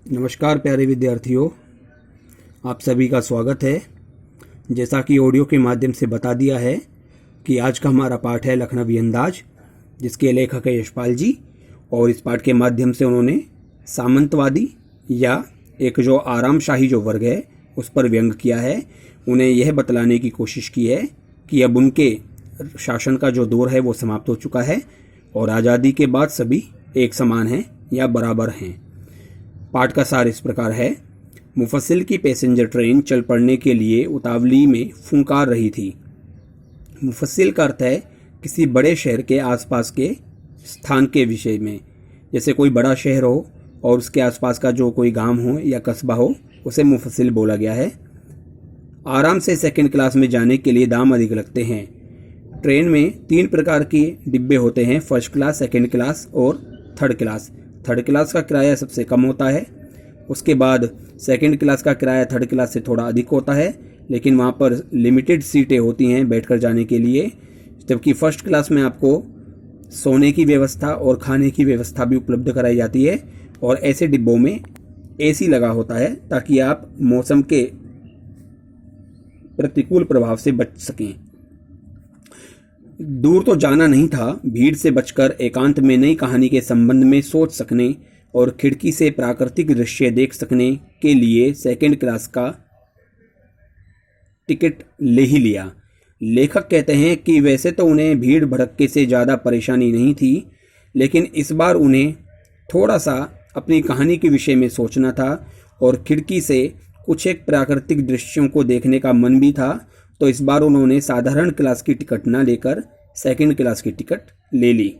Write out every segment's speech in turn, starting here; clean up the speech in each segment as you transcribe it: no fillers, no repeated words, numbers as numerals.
नमस्कार प्यारे विद्यार्थियों, आप सभी का स्वागत है। जैसा कि ऑडियो के माध्यम से बता दिया है कि आज का हमारा पाठ है लखनवी अंदाज, जिसके लेखक है यशपाल जी। और इस पाठ के माध्यम से उन्होंने सामंतवादी या एक जो आरामशाही जो वर्ग है उस पर व्यंग किया है। उन्हें यह बतलाने की कोशिश की है कि अब उनके शासन का जो दौर है वो समाप्त हो चुका है और आज़ादी के बाद सभी एक समान हैं या बराबर हैं। पाठ का सार इस प्रकार है। मुफस्सिल की पैसेंजर ट्रेन चल पड़ने के लिए उतावली में फुंकार रही थी। मुफस्सिल का अर्थ है किसी बड़े शहर के आसपास के स्थान के विषय में। जैसे कोई बड़ा शहर हो और उसके आसपास का जो कोई गांव हो या कस्बा हो, उसे मुफस्सिल बोला गया है। आराम से सेकंड क्लास में जाने के लिए दाम अधिक लगते हैं। ट्रेन में 3 प्रकार के डिब्बे होते हैं, फर्स्ट क्लास, सेकंड क्लास और थर्ड क्लास। थर्ड क्लास का किराया सबसे कम होता है। उसके बाद सेकंड क्लास का किराया थर्ड क्लास से थोड़ा अधिक होता है, लेकिन वहाँ पर लिमिटेड सीटें होती हैं बैठकर जाने के लिए। जबकि फर्स्ट क्लास में आपको सोने की व्यवस्था और खाने की व्यवस्था भी उपलब्ध कराई जाती है और ऐसे डिब्बों में एसी लगा होता है ताकि आप मौसम के प्रतिकूल प्रभाव से बच सकें। दूर तो जाना नहीं था, भीड़ से बचकर एकांत में नई कहानी के संबंध में सोच सकने और खिड़की से प्राकृतिक दृश्य देख सकने के लिए सेकंड क्लास का टिकट ले ही लिया। लेखक कहते हैं कि वैसे तो उन्हें भीड़ भड़क्के से ज़्यादा परेशानी नहीं थी, लेकिन इस बार उन्हें थोड़ा सा अपनी कहानी के विषय में सोचना था और खिड़की से कुछ एक प्राकृतिक दृश्यों को देखने का मन भी था। तो इस बार उन्होंने साधारण क्लास की टिकट ना लेकर सेकंड क्लास की टिकट ले ली।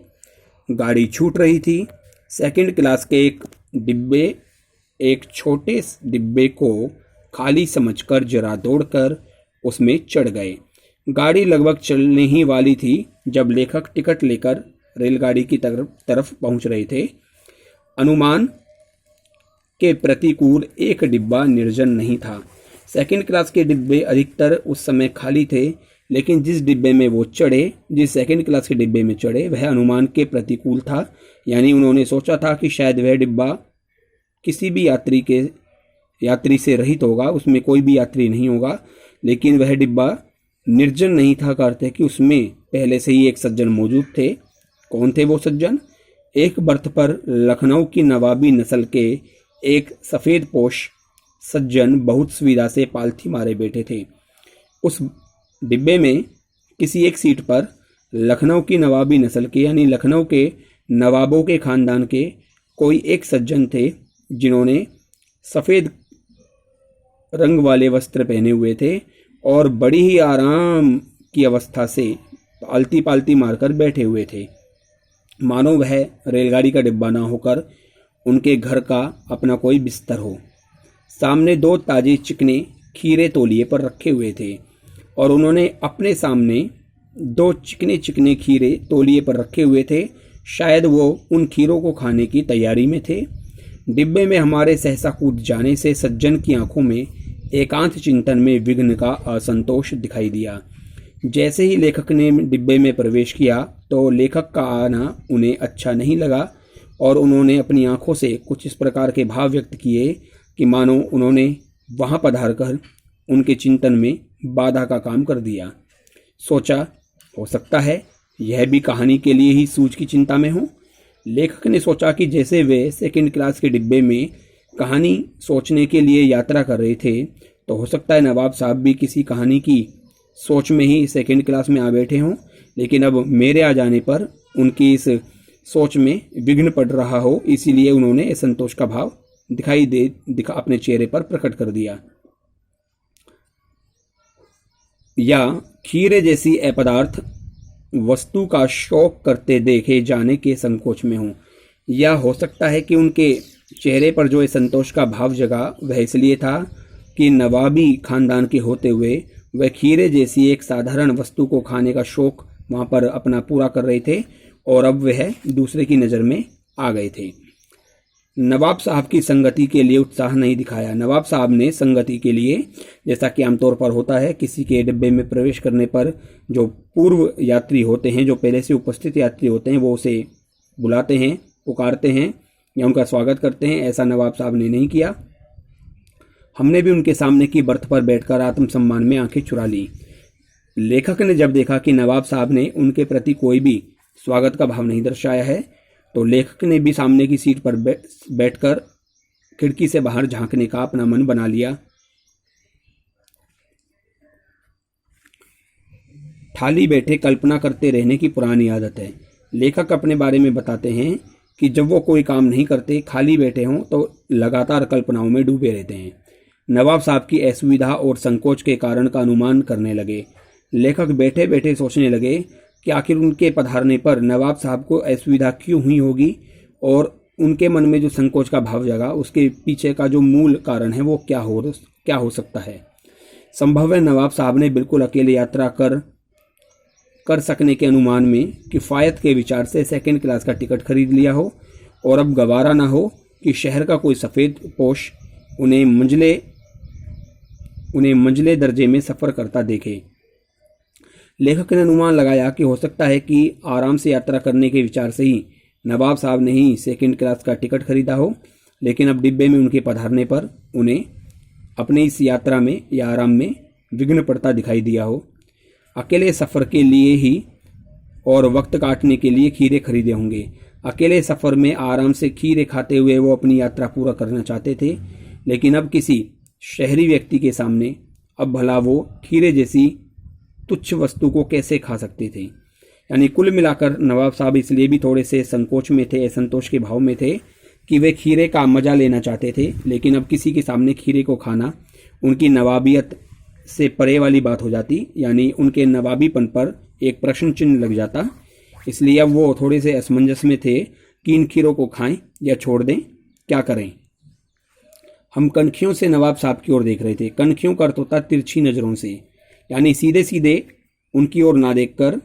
गाड़ी छूट रही थी। सेकंड क्लास के एक छोटे डिब्बे को खाली समझकर जरा दौड़कर उसमें चढ़ गए। गाड़ी लगभग चलने ही वाली थी जब लेखक टिकट लेकर रेलगाड़ी की तरफ पहुंच रहे थे। अनुमान के प्रतिकूल एक डिब्बा निर्जन नहीं था। सेकंड क्लास के डिब्बे अधिकतर उस समय खाली थे, लेकिन जिस सेकंड क्लास के डिब्बे में चढ़े वह अनुमान के प्रतिकूल था। यानी उन्होंने सोचा था कि शायद वह डिब्बा किसी भी यात्री से रहित होगा, उसमें कोई भी यात्री नहीं होगा, लेकिन वह डिब्बा निर्जन नहीं था। का अर्थ है कि उसमें पहले से ही एक सज्जन मौजूद थे। कौन थे वो सज्जन? एक बर्थ पर लखनऊ की नवाबी नस्ल के एक सफ़ेद पोश सज्जन बहुत सुविधा से पालथी मारे बैठे थे। उस डिब्बे में किसी एक सीट पर लखनऊ की नवाबी नस्ल के यानी लखनऊ के नवाबों के खानदान के कोई एक सज्जन थे, जिन्होंने सफ़ेद रंग वाले वस्त्र पहने हुए थे और बड़ी ही आराम की अवस्था से पालती पालती मारकर बैठे हुए थे, मानो वह रेलगाड़ी का डिब्बा ना होकर उनके घर का अपना कोई बिस्तर हो। सामने 2 ताजे चिकने खीरे तौलिए पर रखे हुए थे और उन्होंने अपने सामने 2 चिकने चिकने खीरे तौलिए पर रखे हुए थे। शायद वो उन खीरों को खाने की तैयारी में थे। डिब्बे में हमारे सहसा कूद जाने से सज्जन की आंखों में एकांत चिंतन में विघ्न का असंतोष दिखाई दिया। जैसे ही लेखक ने डिब्बे में प्रवेश किया तो लेखक का आना उन्हें अच्छा नहीं लगा और उन्होंने अपनी आंखों से कुछ इस प्रकार के भाव व्यक्त किए कि मानो उन्होंने वहां पधारकर उनके चिंतन में बाधा का काम कर दिया। सोचा, हो सकता है यह भी कहानी के लिए ही सूझ की चिंता में हो। लेखक ने सोचा कि जैसे वे सेकंड क्लास के डिब्बे में कहानी सोचने के लिए यात्रा कर रहे थे, तो हो सकता है नवाब साहब भी किसी कहानी की सोच में ही सेकंड क्लास में आ बैठे हों, लेकिन अब मेरे आ जाने पर उनकी इस सोच में विघ्न पड़ रहा हो, इसीलिए उन्होंने असंतोष का भाव अपने चेहरे पर प्रकट कर दिया। या खीरे जैसी अपदार्थ वस्तु का शौक करते देखे जाने के संकोच में हूं। या हो सकता है कि उनके चेहरे पर जो असंतोष का भाव जगा वह इसलिए था कि नवाबी खानदान के होते हुए वह खीरे जैसी एक साधारण वस्तु को खाने का शौक वहां पर अपना पूरा कर रहे थे और अब वह दूसरे की नज़र में आ गए थे। नवाब साहब की संगति के लिए उत्साह नहीं दिखाया। नवाब साहब ने संगति के लिए, जैसा कि आमतौर पर होता है, किसी के डिब्बे में प्रवेश करने पर जो पूर्व यात्री होते हैं, जो पहले से उपस्थित यात्री होते हैं, वो उसे बुलाते हैं, पुकारते हैं या उनका स्वागत करते हैं, ऐसा नवाब साहब ने नहीं किया। हमने भी उनके सामने की बर्थ पर बैठकर आत्मसम्मान में आंखें चुरा ली। लेखक ने जब देखा कि नवाब साहब ने उनके प्रति कोई भी स्वागत का भाव नहीं दर्शाया है, तो लेखक ने भी सामने की सीट पर बैठकर खिड़की से बाहर झांकने का अपना मन बना लिया। खाली बैठे कल्पना करते रहने की पुरानी आदत है। लेखक अपने बारे में बताते हैं कि जब वो कोई काम नहीं करते, खाली बैठे हों, तो लगातार कल्पनाओं में डूबे रहते हैं। नवाब साहब की असुविधा और संकोच के कारण का अनुमान करने लगे। लेखक बैठे बैठे सोचने लगे कि आखिर उनके पधारने पर नवाब साहब को असुविधा क्यों हुई होगी और उनके मन में जो संकोच का भाव जगा, उसके पीछे का जो मूल कारण है वो क्या हो सकता है। संभव है नवाब साहब ने बिल्कुल अकेले यात्रा कर सकने के अनुमान में किफ़ायत के विचार से सेकंड क्लास का टिकट खरीद लिया हो और अब गवारा ना हो कि शहर का कोई सफ़ेद पोश उन्हें मंजिले दर्जे में सफ़र करता देखे। लेखक ने अनुमान लगाया कि हो सकता है कि आराम से यात्रा करने के विचार से ही नवाब साहब ने ही सेकंड क्लास का टिकट खरीदा हो, लेकिन अब डिब्बे में उनके पधारने पर उन्हें अपने इस यात्रा में या आराम में विघ्न पड़ता दिखाई दिया हो। अकेले सफ़र के लिए ही और वक्त काटने के लिए खीरे खरीदे होंगे। अकेले सफ़र में आराम से खीरे खाते हुए वो अपनी यात्रा पूरा करना चाहते थे, लेकिन अब किसी शहरी व्यक्ति के सामने अब भला वो खीरे जैसी तुच्छ वस्तु को कैसे खा सकते थे। यानी कुल मिलाकर नवाब साहब इसलिए भी थोड़े से संकोच में थे, असंतोष के भाव में थे कि वे खीरे का मजा लेना चाहते थे, लेकिन अब किसी के सामने खीरे को खाना उनकी नवाबियत से परे वाली बात हो जाती, यानी उनके नवाबीपन पर एक प्रश्न चिन्ह लग जाता। इसलिए अब वो थोड़े से असमंजस में थे कि इन खीरों को खाएं या छोड़ दें, क्या करें। हम कनखियों से नवाब साहब की ओर देख रहे थे। कनखियों का अर्थ होता तिरछी नज़रों से, यानी सीधे सीधे उनकी ओर ना देखकर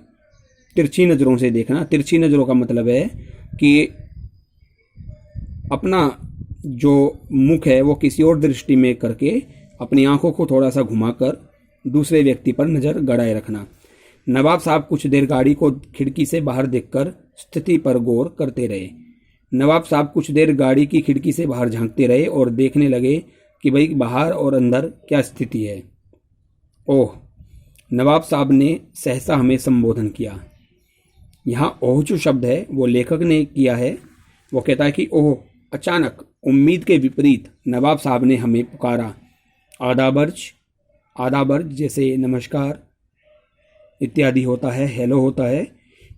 तिरछी नज़रों से देखना। तिरछी नज़रों का मतलब है कि अपना जो मुख है वो किसी और दृष्टि में करके अपनी आंखों को थोड़ा सा घुमाकर दूसरे व्यक्ति पर नज़र गड़ाए रखना। नवाब साहब कुछ देर गाड़ी को खिड़की से बाहर देखकर स्थिति पर गौर करते रहे। नवाब साहब कुछ देर गाड़ी की खिड़की से बाहर झांकते रहे और देखने लगे कि भाई बाहर और अंदर क्या स्थिति है। ओह, नवाब साहब ने सहसा हमें संबोधन किया। यहाँ ओह जो शब्द है वो लेखक ने किया है। वो कहता है कि ओह, अचानक उम्मीद के विपरीत नवाब साहब ने हमें पुकारा। आदाबर्ज जैसे नमस्कार इत्यादि होता है, हेलो होता है,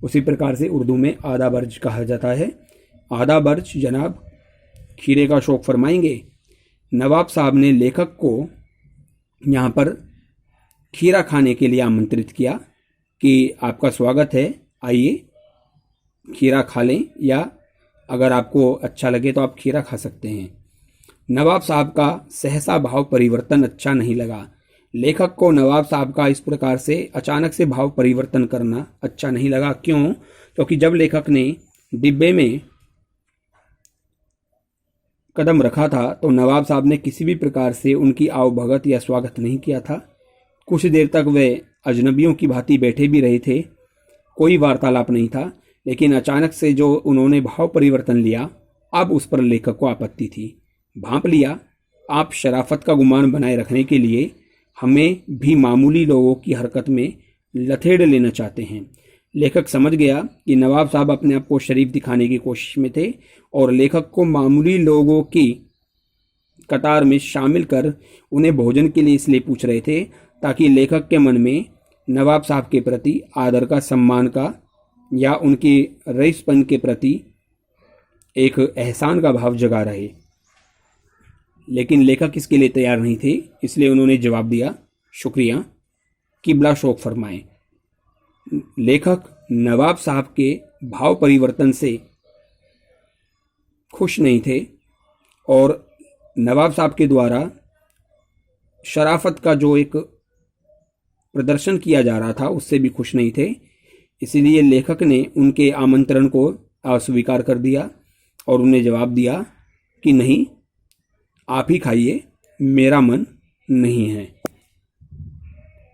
उसी प्रकार से उर्दू में आदाबर्ज कहा जाता है। आदाबर्ज जनाब, खीरे का शौक फरमाएंगे। नवाब साहब ने लेखक को यहाँ पर खीरा खाने के लिए आमंत्रित किया कि आपका स्वागत है, आइए खीरा खा लें, या अगर आपको अच्छा लगे तो आप खीरा खा सकते हैं। नवाब साहब का सहसा भाव परिवर्तन अच्छा नहीं लगा। लेखक को नवाब साहब का इस प्रकार से अचानक से भाव परिवर्तन करना अच्छा नहीं लगा। क्यों? क्योंकि जब लेखक ने डिब्बे में कदम रखा था तो नवाब साहब ने किसी भी प्रकार से उनकी आवभगत या स्वागत नहीं किया था। कुछ देर तक वे अजनबियों की भांति बैठे भी रहे थे, कोई वार्तालाप नहीं था, लेकिन अचानक से जो उन्होंने भाव परिवर्तन लिया, अब उस पर लेखक को आपत्ति थी। भांप लिया, आप शराफत का गुमान बनाए रखने के लिए हमें भी मामूली लोगों की हरकत में लथेड़ लेना चाहते हैं। लेखक समझ गया कि नवाब साहब अपने आप को शरीफ दिखाने की कोशिश में थे और लेखक को मामूली लोगों की कतार में शामिल कर उन्हें भोजन के लिए इसलिए पूछ रहे थे ताकि लेखक के मन में नवाब साहब के प्रति आदर का, सम्मान का या उनकी रईसपन के प्रति एक एहसान का भाव जगा रहे। लेकिन लेखक इसके लिए तैयार नहीं थे, इसलिए उन्होंने जवाब दिया, शुक्रिया, किबला शौक फरमाएं। लेखक नवाब साहब के भाव परिवर्तन से खुश नहीं थे और नवाब साहब के द्वारा शराफत का जो एक प्रदर्शन किया जा रहा था उससे भी खुश नहीं थे। इसीलिए लेखक ने उनके आमंत्रण को अस्वीकार कर दिया और उन्हें जवाब दिया कि नहीं, आप ही खाइए, मेरा मन नहीं है।